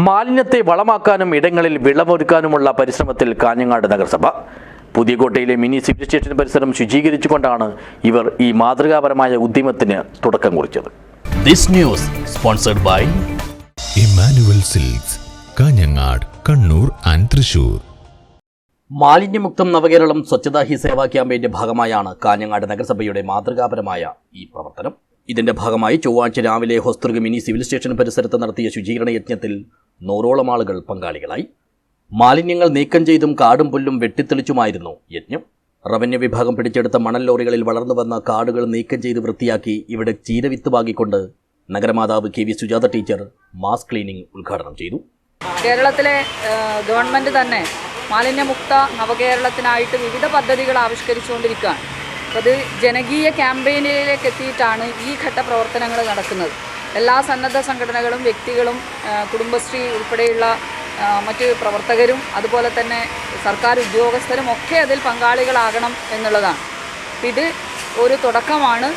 മാലിന്യത്തെ വളമാക്കാനും ഇടങ്ങളിൽ വിളവൊരുക്കാനുമുള്ള പരിശ്രമത്തിൽ കാഞ്ഞങ്ങാട് നഗരസഭ. പുതിയകോട്ടയിലെ mini civil station പരിസരം ശുചീകരിച്ചുകൊണ്ടാണ് ഇവർ ഈ മാതൃകാപരമായ ഉദ്യമത്തിന് തുടക്കം കുറിച്ചത്. This news sponsored by Immanuel Silks, Kanhangad, Kannur and Thrissur. മാലിന്യമുക്തം നവകേരളം സ്വച്ഛതാ ഹി സേവാ ക്യാമ്പയിന്റെ ഭാഗമായാണ് കാഞ്ഞങ്ങാട് നഗരസഭയുടെ മാതൃകാപരമായ ഈ പ്രവർത്തനം. ഇതിന്റെ ഭാഗമായി ചൊവ്വാഴ്ച രാവിലെ ഹോസ്ദുർഗ് മിനി സിവിൽ സ്റ്റേഷൻ പരിസരത്ത് നടത്തിയ ശുചീകരണ യജ്ഞത്തിൽ 100ഓളം ആളുകൾ പങ്കാളികളായി. മാലിന്യങ്ങൾ നീക്കം ചെയ്തും കാടും പുല്ലും വെട്ടിത്തെളിച്ചുമായിരുന്നു യജ്ഞം. റവന്യൂ വിഭാഗം പിടിച്ചെടുത്ത മണൽ ലോറികളിൽ വളർന്നു വന്ന കാടുകൾ നീക്കം ചെയ്ത് വൃത്തിയാക്കി ഇവിടെ ചീരവിത്ത് പാകിക്കൊണ്ട് നഗരമാതാവ് KV Sujatha teacher mass cleaning ഉദ്ഘാടനം ചെയ്തു. കേരളത്തിലെ ഗവൺമെൻറ് തന്നെ മാലിന്യമുക്ത നവകേരളത്തിനായിട്ട് വിവിധ പദ്ധതികൾ ആവിഷ്കരിച്ചുകൊണ്ടിരിക്കുകയാണ്. അത് ജനകീയ ക്യാമ്പയിനിലേക്ക് എത്തിയിട്ടാണ് ഈ ഘട്ട പ്രവർത്തനങ്ങൾ നടക്കുന്നത്. എല്ലാ സന്നദ്ധ സംഘടനകളും വ്യക്തികളും കുടുംബശ്രീ ഉൾപ്പെടെയുള്ള മറ്റ് പ്രവർത്തകരും അതുപോലെ തന്നെ സർക്കാർ ഉദ്യോഗസ്ഥരും ഒക്കെ അതിൽ പങ്കാളികളാകണം എന്നുള്ളതാണ്. ഇത് ഒരു തുടക്കമാണ്.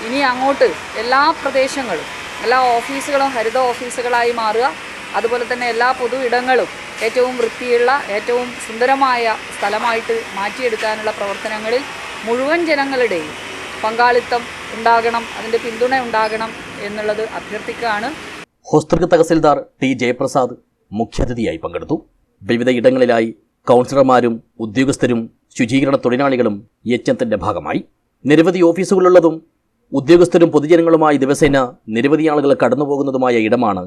ഇനി അങ്ങോട്ട് എല്ലാ പ്രദേശങ്ങളും എല്ലാ ഓഫീസുകളും ഹരിത ഓഫീസുകളായി മാറുക, അതുപോലെ തന്നെ എല്ലാ പൊതു ഇടങ്ങളും ഏറ്റവും വൃത്തിയുള്ള ഏറ്റവും സുന്ദരമായ സ്ഥലമായിട്ട് മാറ്റിയെടുക്കാനുള്ള പ്രവർത്തനങ്ങളിൽ മുഴുവൻ ജനങ്ങളുടെയും പങ്കാളിത്തം ഉണ്ടാകണം, അതിൻ്റെ പിന്തുണ ഉണ്ടാകണം എന്നുള്ളത് അഭ്യർത്ഥിക്കുകയാണ്. ഹോസ്ദുർഗ് തഹസിൽദാർ T ജയപ്രസാദ് മുഖ്യാതിഥിയായി പങ്കെടുത്തു. വിവിധ ഇടങ്ങളിലായി കൗൺസിലർമാരും ഉദ്യോഗസ്ഥരും ശുചീകരണ തൊഴിലാളികളും യജ്ഞത്തിന്റെ ഭാഗമായി. നിരവധി ഓഫീസുകളുള്ളതും ഉദ്യോഗസ്ഥരും പൊതുജനങ്ങളുമായി ദിവസേന നിരവധി ആളുകൾ കടന്നുപോകുന്നതുമായ ഇടമാണ്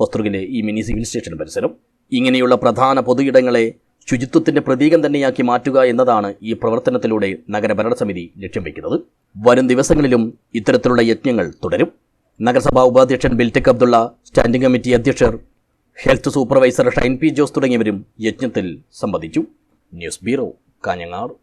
ഹോസ്ദുർഗിലെ ഈ മിനി സിവിൽ സ്റ്റേഷൻ പരിസരം. ഇങ്ങനെയുള്ള പ്രധാന പൊതു ഇടങ്ങളെ ശുചിത്വത്തിന്റെ പ്രതീകം തന്നെയാക്കി മാറ്റുക എന്നതാണ് ഈ പ്രവർത്തനത്തിലൂടെ നഗരഭരണസമിതി ലക്ഷ്യം വയ്ക്കുന്നത്. വരും ദിവസങ്ങളിലും ഇത്തരത്തിലുള്ള യജ്ഞങ്ങൾ തുടരും. നഗരസഭാ ഉപാധ്യക്ഷൻ ബിൽടെക് അബ്ദുള്ള, സ്റ്റാൻഡിംഗ് കമ്മിറ്റി അധ്യക്ഷർ, health supervisor Shine P Jose തുടങ്ങിയവരും യജ്ഞത്തിൽ സംബന്ധിച്ചു. News bureau, Kanhangad.